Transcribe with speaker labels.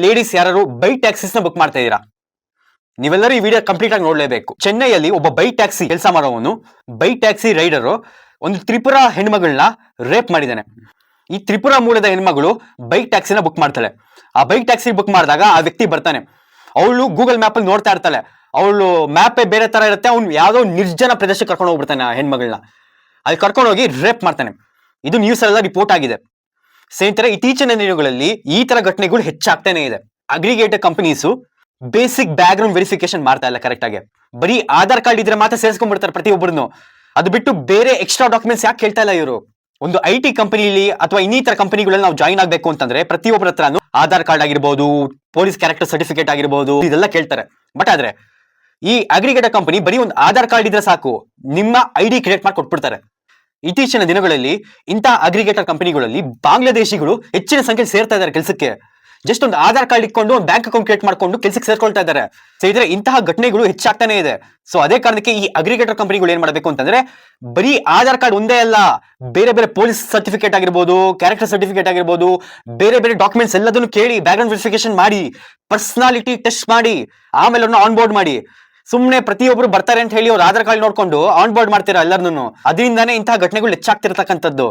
Speaker 1: Ladies ಯಾರು bike taxis ನ book ಮಾಡ್ತಾ ಇದೀರಾ? ನೀವೆಲ್ಲರೂ ಈ ವಿಡಿಯೋ ಕಂಪ್ಲೀಟ್ ಆಗಿ ನೋಡ್ಲೇಬೇಕು. ಚೆನ್ನೈಯಲ್ಲಿ ಒಬ್ಬ ಬೈಕ್ ಟ್ಯಾಕ್ಸಿ ಕೆಲಸ ಮಾಡೋವನು, ಬೈಕ್ ಟ್ಯಾಕ್ಸಿ ರೈಡರ್ ಒಂದು ತ್ರಿಪುರ ಹೆಣ್ಮಗಳನ್ನ ರೇಪ್ ಮಾಡಿದ್ದಾನೆ. ಈ ತ್ರಿಪುರ ಮೂಲದ ಹೆಣ್ಮಗಳು ಬೈಕ್ ಟ್ಯಾಕ್ಸಿನ ಬುಕ್ ಮಾಡ್ತಾಳೆ. ಆ ಬೈಕ್ ಟ್ಯಾಕ್ಸಿ ಬುಕ್ ಮಾಡಿದಾಗ ಆ ವ್ಯಕ್ತಿ ಬರ್ತಾನೆ. ಅವಳು ಗೂಗಲ್ ಮ್ಯಾಪ್ ಅಲ್ಲಿ ನೋಡ್ತಾ ಇರ್ತಾಳೆ. ಅವಳು ಮ್ಯಾಪೇ ಬೇರೆ ತರ ಇರುತ್ತೆ. ಅವ್ನು ಯಾವ್ದೋ ನಿರ್ಜನ ಪ್ರದೇಶಕ್ಕೆ ಕರ್ಕೊಂಡು ಹೋಗ್ಬಿಡ್ತಾನೆ ಆ ಹೆಣ್ಮಗಳನ್ನ. ಅಲ್ಲಿ ಕರ್ಕೊಂಡು ಹೋಗಿ ರೇಪ್ ಮಾಡ್ತಾನೆ. ಇದು ನ್ಯೂಸ್ ಎಲ್ಲ ರಿಪೋರ್ಟ್ ಆಗಿದೆ. ಸ್ನೇಹಿತರೆ, ಇತ್ತೀಚಿನ ದಿನಗಳಲ್ಲಿ ಈ ತರ ಘಟನೆಗಳು ಹೆಚ್ಚಾಗ್ತಾನೆ ಇದೆ. Aggregator companies basic back ground verification ಮಾಡ್ತಾ ಇಲ್ಲ ಕರೆಕ್ಟ್ ಆಗಿ. ಬರೀ ಆಧಾರ್ ಕಾರ್ಡ್ ಇದ್ರೆ ಮಾತ್ರ ಸೇರಿಸ್ಕೊಂಡ್ಬಿಡ್ತಾರೆ ಪ್ರತಿಯೊಬ್ಬರನ್ನು. ಅದು ಬಿಟ್ಟು ಬೇರೆ ಎಕ್ಸ್ಟ್ರಾ ಡಾಕ್ಯುಮೆಂಟ್ಸ್ ಯಾಕೆ ಕೇಳ್ತಾ ಇಲ್ಲ ಇವರು? ಒಂದು IT ಕಂಪನಿಲಿ ಅಥವಾ ಇನ್ನಿತರ ಕಂಪನಿಗಳಲ್ಲಿ ನಾವು ಜಾಯಿನ್ ಆಗ್ಬೇಕು ಅಂತಂದ್ರೆ ಪ್ರತಿಯೊಬ್ಬರ ಹತ್ರನು ಆಧಾರ್ ಕಾರ್ಡ್ ಆಗಿರ್ಬೋದು, ಪೊಲೀಸ್ ಕ್ಯಾರೆಕ್ಟರ್ ಸರ್ಟಿಫಿಕೇಟ್ ಆಗಿರ್ಬೋದು, ಇದೆಲ್ಲ ಕೇಳ್ತಾರೆ. ಬಟ್ ಆದ್ರೆ ಈ ಅಗ್ರಿಗೇಟರ್ ಕಂಪನಿ ಬರೀ ಒಂದು ಆಧಾರ್ ಕಾರ್ಡ್ ಇದ್ರೆ ಸಾಕು, ನಿಮ್ಮ ID ಕ್ರಿಯೇಟ್ ಮಾಡಿ ಕೊಟ್ಬಿಡ್ತಾರೆ. ಇತ್ತೀಚಿನ ದಿನಗಳಲ್ಲಿ ಇಂತಹ ಅಗ್ರಿಗೇಟರ್ ಕಂಪನಿಗಳಲ್ಲಿ ಬಾಂಗ್ಲಾದೇಶಿಗಳು ಹೆಚ್ಚಿನ ಸಂಖ್ಯೆ ಸೇರ್ತಾ ಇದ್ದಾರೆ ಕೆಲಸಕ್ಕೆ. ಜಸ್ಟ್ ಒಂದು ಆಧಾರ್ ಕಾರ್ಡ್ ಇಟ್ಕೊಂಡು ಒಂದು ಬ್ಯಾಂಕ್ ಅಕೌಂಟ್ ಕ್ರಿಯೇಟ್ ಮಾಡ್ಕೊಂಡು ಕೆಲಸಕ್ಕೆ ಸೇರ್ಕೊಳ್ತಾ ಇದ್ದಾರೆ. ಸೊ ಇದ್ರೆ ಇಂತಹ ಘಟನೆಗಳು ಹೆಚ್ಚಾಗ್ತಾನೆ ಇದೆ. ಸೊ ಅದೇ ಕಾರಣಕ್ಕೆ ಈ ಅಗ್ರಿಗೇಟರ್ ಕಂಪನಿಗಳು ಏನ್ ಮಾಡಬೇಕು ಅಂತಂದ್ರೆ, ಬರೀ ಆಧಾರ್ ಕಾರ್ಡ್ ಒಂದೇ ಅಲ್ಲ, ಬೇರೆ ಬೇರೆ ಪೊಲೀಸ್ ಸರ್ಟಿಫಿಕೇಟ್ ಆಗಿರ್ಬೋದು, ಕ್ಯಾರೆಕ್ಟರ್ ಸರ್ಟಿಫಿಕೇಟ್ ಆಗಿರ್ಬೋದು, ಬೇರೆ ಬೇರೆ ಡಾಕ್ಯುಮೆಂಟ್ಸ್ ಎಲ್ಲದನ್ನು ಕೇಳಿ ಬ್ಯಾಕ್ ಗ್ರೌಂಡ್ ವೆರಿಫಿಕೇಶನ್ ಮಾಡಿ, ಪರ್ಸನಾಲಿಟಿ ಟೆಸ್ಟ್ ಮಾಡಿ, ಆಮೇಲೆ ಅವ್ರನ್ನ ಆನ್ ಬೋರ್ಡ್ ಮಾಡಿ. ಸುಮ್ನೆ ಪ್ರತಿಯೊಬ್ರು ಬರ್ತಾರೆ ಅಂತ ಹೇಳಿ ಅವ್ರ ಆಧಾರ್ ಕಾರ್ಡ್ ನೋಡ್ಕೊಂಡು ಆನ್ ಬೋರ್ಡ್ ಮಾಡ್ತೀರಾ ಎಲ್ಲರನ್ನು. ಅದರಿಂದಾನೇ ಇಂತಹ ಘಟನೆಗಳು ಹೆಚ್ಚಾಗ್ತಿರ್ತಕ್ಕಂಥದ್ದು.